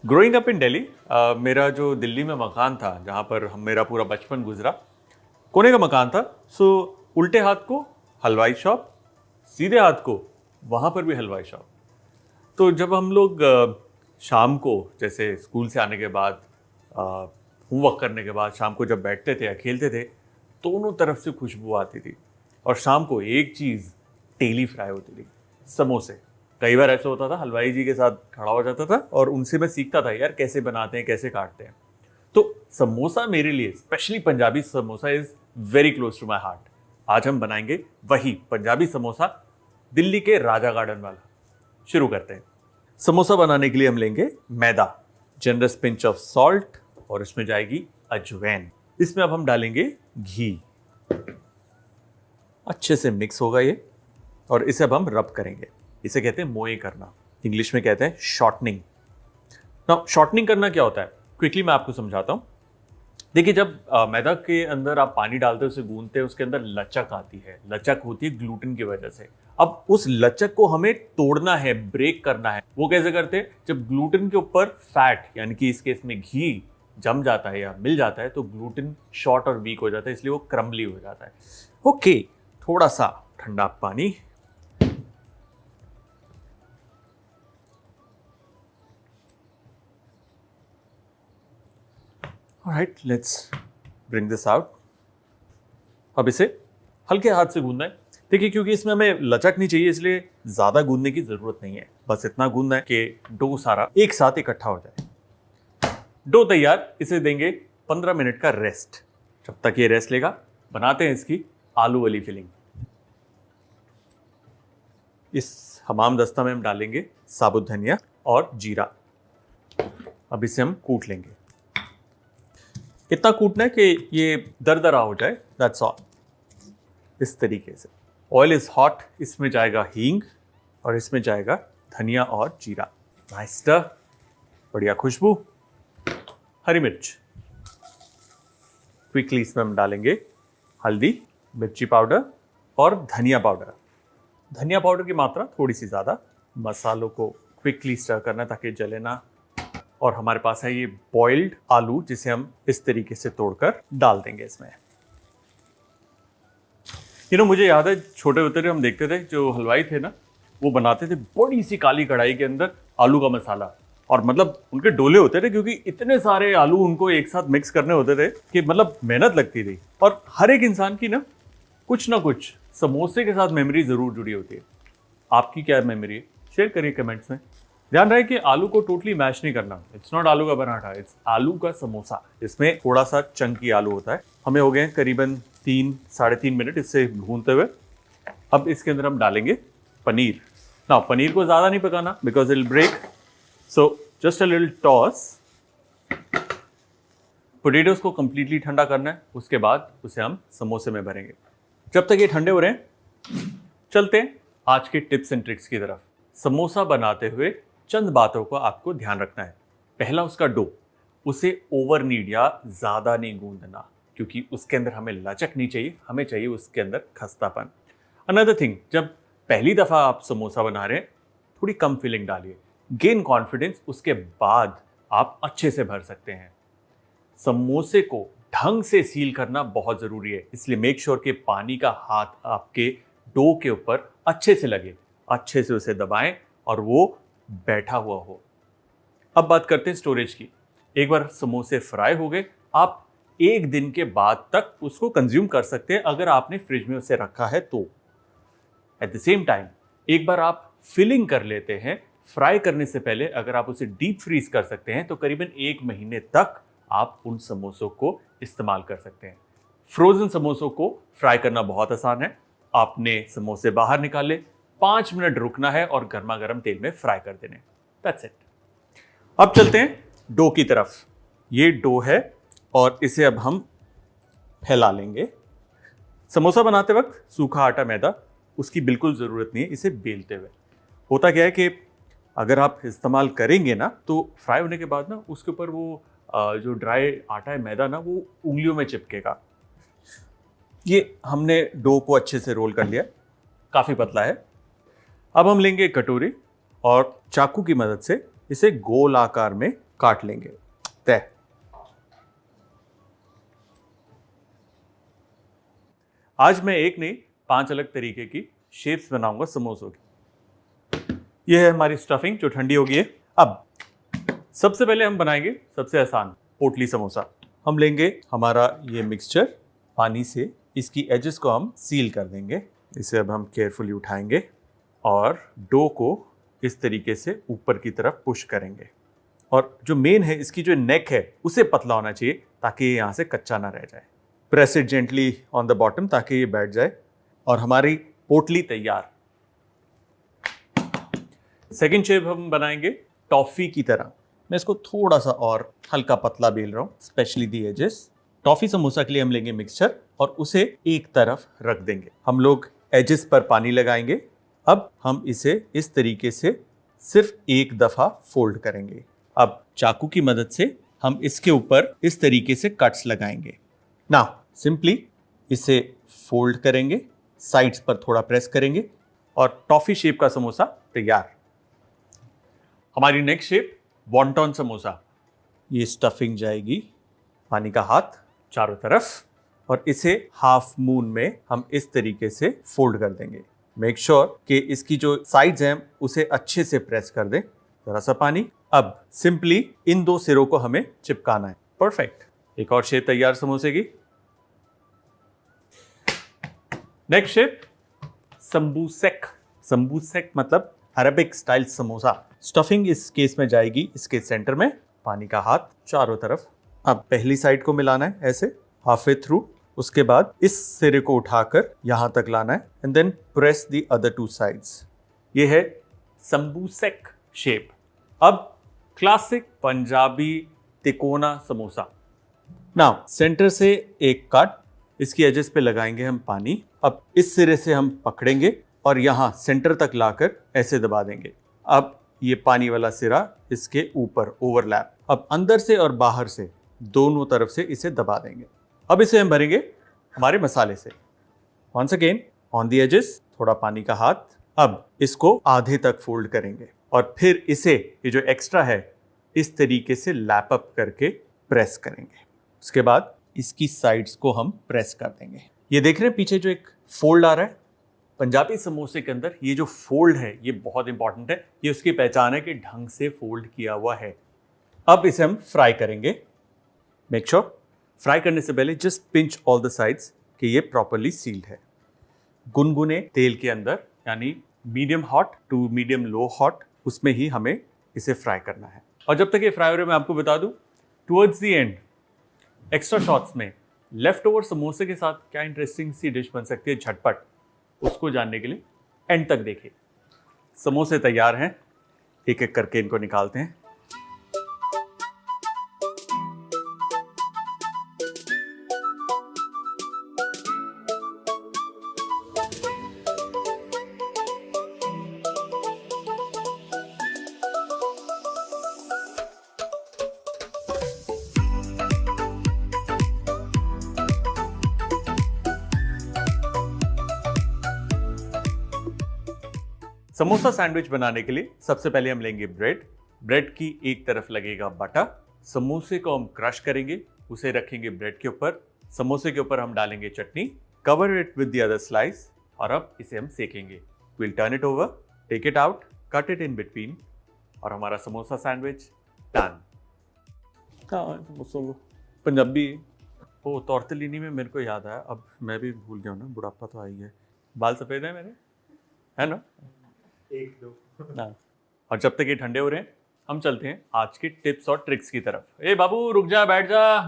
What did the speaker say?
Growing up in Delhi, मेरा जो दिल्ली में मकान था जहाँ पर मेरा पूरा बचपन गुजरा, कोने का मकान था। सो उल्टे हाथ को हलवाई शॉप, सीधे हाथ को वहाँ पर भी हलवाई शॉप। तो जब हम लोग शाम को जैसे स्कूल से आने के बाद, होमवर्क करने के बाद शाम को जब बैठते थे या खेलते थे, दोनों तरफ से खुशबू आती थी। और शाम को एक चीज़ डेली फ्राई होती थी, समोसे। कई बार ऐसा होता था हलवाई जी के साथ खड़ा हो जाता था और उनसे मैं सीखता था यार कैसे बनाते हैं, कैसे काटते हैं। तो समोसा मेरे लिए, specially Punjabi samosa, is very close to my heart. आज हम बनाएंगे वही पंजाबी समोसा, दिल्ली के राजा गार्डन वाला। शुरू करते हैं। समोसा बनाने के लिए हम लेंगे मैदा, जनरस पिंच ऑफ सॉल्ट, और इसमें जाएगी अजवैन। इसमें अब हम डालेंगे घी। अच्छे से मिक्स होगा ये, और इसे अब हम रब करेंगे। इसे कहते हैं मोए करना, इंग्लिश में कहते हैं शॉर्टनिंग। नाउ शॉर्टनिंग करना क्या होता है, क्विकली मैं आपको समझाता हूं। देखिए, जब मैदा के अंदर आप पानी डालते हो, उसे गूंदते हैं, उसके अंदर लचक आती है। लचक होती है ग्लूटेन की वजह से। अब उस लचक को हमें तोड़ना है, ब्रेक करना है। वो कैसे करते हैं, जब ग्लूटेन के ऊपर फैट, यानी कि इस केस में घी, जम जाता है या मिल जाता है, तो ग्लूटेन शॉर्ट और वीक हो जाता है, इसलिए वो क्रम्बली हो जाता है। ओके, थोड़ा सा ठंडा पानी। Alright, let's bring this out. अब इसे हल्के हाथ से गूंदना है। देखिए, क्योंकि इसमें हमें लचक नहीं चाहिए, इसलिए ज्यादा गूंदने की जरूरत नहीं है। बस इतना गूंदना है कि डो सारा एक साथ इकट्ठा हो जाए। डो तैयार, इसे देंगे 15 मिनट का रेस्ट। जब तक ये रेस्ट लेगा, बनाते हैं इसकी आलू वाली फिलिंग। इस हमाम दस्ता में हम डालेंगे साबुत धनिया और जीरा। अब इसे हम कूट लेंगे। इतना कूटना है कि ये दरदरा हो जाए, दैट्स ऑल। इस तरीके से। ऑयल इज हॉट, इसमें जाएगा हींग और इसमें जाएगा धनिया और जीरा। नाइस स्टर, बढ़िया खुशबू। हरी मिर्च, क्विकली इसमें हम डालेंगे हल्दी, मिर्ची पाउडर और धनिया पाउडर। धनिया पाउडर की मात्रा थोड़ी सी ज़्यादा। मसालों को क्विकली स्टर करना है ताकि जले ना। और हमारे पास है ये बॉइल्ड आलू, जिसे हम इस तरीके से तोड़कर डाल देंगे इसमें। मुझे याद है छोटे होते थे हम देखते थे, जो हलवाई थे ना, वो बनाते थे बड़ी सी काली कढ़ाई के अंदर आलू का मसाला। और मतलब उनके डोले होते थे, क्योंकि इतने सारे आलू उनको एक साथ मिक्स करने होते थे कि मतलब मेहनत लगती थी। और हर एक इंसान की ना कुछ समोसे के साथ मेमोरी जरूर जुड़ी होती है। आपकी क्या मेमोरी है, शेयर करिए कमेंट्स में। ध्यान रहे कि आलू को टोटली मैश नहीं करना। इट्स नॉट आलू का पराठा, इट्स आलू का समोसा। इसमें थोड़ा सा चंकी आलू होता है। हमें हो गए करीबन 3-3.5 मिनट इससे भूनते हुए। अब इसके अंदर हम डालेंगे पनीर। ना, पनीर को ज्यादा नहीं पकाना because it will break, so just a little toss. Potatoes को कंप्लीटली ठंडा करना है, उसके बाद उसे हम समोसे में भरेंगे। जब तक ये ठंडे हो रहे हैं, चलते हैं आज के टिप्स एंड ट्रिक्स की तरफ। समोसा बनाते हुए चंद बातों को आपको ध्यान रखना है। पहला, उसका डो, उसे ओवर नीड या ज्यादा नहीं गूंदना, क्योंकि उसके अंदर हमें लचक नहीं चाहिए, हमें चाहिए उसके अंदर खस्तापन। अनदर थिंग, जब पहली दफा आप समोसा बना रहे हैं, थोड़ी कम फिलिंग डालिए, गेन कॉन्फिडेंस, उसके बाद आप अच्छे से भर सकते हैं। समोसे को ढंग से सील करना बहुत जरूरी है, इसलिए मेक श्योर कि पानी का हाथ आपके डो के ऊपर अच्छे से लगे। अच्छे से उसे दबाएं और वो बैठा हुआ हो। अब बात करते हैं स्टोरेज की। एक बार समोसे फ्राई हो गए, आप 1 दिन के बाद तक उसको कंज्यूम कर सकते हैं, अगर आपने फ्रिज में उसे रखा है तो। एट द सेम टाइम, एक बार आप फिलिंग कर लेते हैं, फ्राई करने से पहले अगर आप उसे डीप फ्रीज कर सकते हैं, तो करीबन 1 महीने तक आप उन समोसों को इस्तेमाल कर सकते हैं। फ्रोजन समोसों को फ्राई करना बहुत आसान है। आपने समोसे बाहर निकाले, 5 मिनट रुकना है और गर्मा गर्म तेल में फ्राई कर देने। That's it. अब चलते हैं डो की तरफ। ये डो है और इसे अब हम फैला लेंगे। समोसा बनाते वक्त सूखा आटा मैदा, उसकी बिल्कुल ज़रूरत नहीं है इसे बेलते हुए। होता क्या है कि अगर आप इस्तेमाल करेंगे ना, तो फ्राई होने के बाद ना उसके ऊपर वो जो ड्राई आटा है मैदा ना, वो उंगलियों में चिपकेगा। ये हमने डो को अच्छे से रोल कर लिया, काफ़ी पतला है। अब हम लेंगे कटोरी और चाकू की मदद से इसे गोल आकार में काट लेंगे। तय। आज मैं एक नहीं 5 अलग तरीके की शेप्स बनाऊंगा समोसों की। यह है हमारी स्टफिंग जो ठंडी हो गई है। अब सबसे पहले हम बनाएंगे सबसे आसान पोटली समोसा। हम लेंगे हमारा ये मिक्सचर, पानी से इसकी एजेस को हम सील कर देंगे। इसे अब हम केयरफुली उठाएंगे और डो को इस तरीके से ऊपर की तरफ पुश करेंगे। और जो मेन है, इसकी जो नेक है उसे पतला होना चाहिए ताकि ये यहाँ से कच्चा ना रह जाए। Press it gently on the bottom ताकि ये बैठ जाए और हमारी पोटली तैयार। सेकंड शेप हम बनाएंगे टॉफी की तरह। मैं इसको थोड़ा सा और हल्का पतला बेल रहा हूँ, specially the edges. Toffee samosa के लिए हम लेंगे मिक्सचर और उसे एक तरफ रख देंगे। हम लोग एजेस पर पानी लगाएंगे। अब हम इसे इस तरीके से सिर्फ एक दफा फोल्ड करेंगे। अब चाकू की मदद से हम इसके ऊपर इस तरीके से कट्स लगाएंगे। नाउ सिंपली इसे फोल्ड करेंगे, साइड्स पर थोड़ा प्रेस करेंगे और टॉफी शेप का समोसा तैयार। हमारी नेक्स्ट शेप वॉन्टॉन समोसा। ये स्टफिंग जाएगी, पानी का हाथ चारों तरफ और इसे हाफ मून में हम इस तरीके से फोल्ड कर देंगे। मेक श्योर कि इसकी जो साइड्स हैं उसे अच्छे से प्रेस कर दें। जरा सा पानी। अब सिंपली इन दो सिरों को हमें चिपकाना है। परफेक्ट। एक और शेप तैयार समोसे की। Next shape संबूसेक। संबूसेक मतलब अरबिक स्टाइल समोसा। स्टफिंग इस केस में जाएगी इसके सेंटर में, पानी का हाथ चारों तरफ। अब पहली साइड को मिलाना है ऐसे हाफ वे थ्रू, उसके बाद इस सिरे को उठाकर यहां तक लाना है and then press the other two sides. ये है संबूसेक शेप। अब क्लासिक पंजाबी तिकोना समोसा। नाउ सेंटर से एक कट, इसकी एजेस पे लगाएंगे हम पानी। अब इस सिरे से हम पकड़ेंगे और यहाँ सेंटर तक लाकर ऐसे दबा देंगे। अब ये पानी वाला सिरा इसके ऊपर ओवरलैप। अब अंदर से और बाहर से दोनों तरफ से इसे दबा देंगे। अब इसे हम भरेंगे हमारे मसाले से। Once again on the edges थोड़ा पानी का हाथ। अब इसको आधे तक फोल्ड करेंगे और फिर इसे ये जो एक्स्ट्रा है इस तरीके से लैप अप करके प्रेस करेंगे। उसके बाद इसकी साइड्स को हम प्रेस कर देंगे। ये देख रहे हैं पीछे जो एक फोल्ड आ रहा है, पंजाबी समोसे के अंदर ये जो फोल्ड है ये बहुत इंपॉर्टेंट है। ये उसकी पहचान है कि ढंग से फोल्ड किया हुआ है। अब इसे हम फ्राई करेंगे। मेक श्योर फ्राई करने से पहले just pinch all the sides कि ये प्रॉपर्ली सील्ड है। गुनगुने तेल के अंदर, यानी medium hot to medium low hot, उसमें ही हमें इसे फ्राई करना है। और जब तक ये फ्राई हो रहा है मैं आपको बता दूं, towards the end extra shots में लेफ्ट ओवर समोसे के साथ क्या इंटरेस्टिंग सी डिश बन सकती है झटपट, उसको जानने के लिए एंड तक देखिए। समोसे तैयार हैं, एक एक करके इनको निकालते हैं। समोसा सैंडविच बनाने के लिए सबसे पहले हम लेंगे ब्रेड। ब्रेड की एक तरफ लगेगा बटर। समोसे को हम क्रश करेंगे, उसे रखेंगे ब्रेड के ऊपर। समोसे के ऊपर हम डालेंगे चटनी, cover it with the other slice और अब इसे हम सेकेंगे। Will turn it over, take it out, cut it in between और हमारा समोसा सैंडविच डन। पंजाबी ओ तौरतलीनी में मेरे को याद आया, अब मैं भी भूल गया हूँ ना, बुढ़ापा तो आई है। बाल सफेद है मेरे, है ना? एक दो ना। और जब तक ये ठंडे हो रहे हैं हम चलते हैं आज के टिप्स और ट्रिक्स की तरफ। ए बाबू रुक जा, बैठ जा।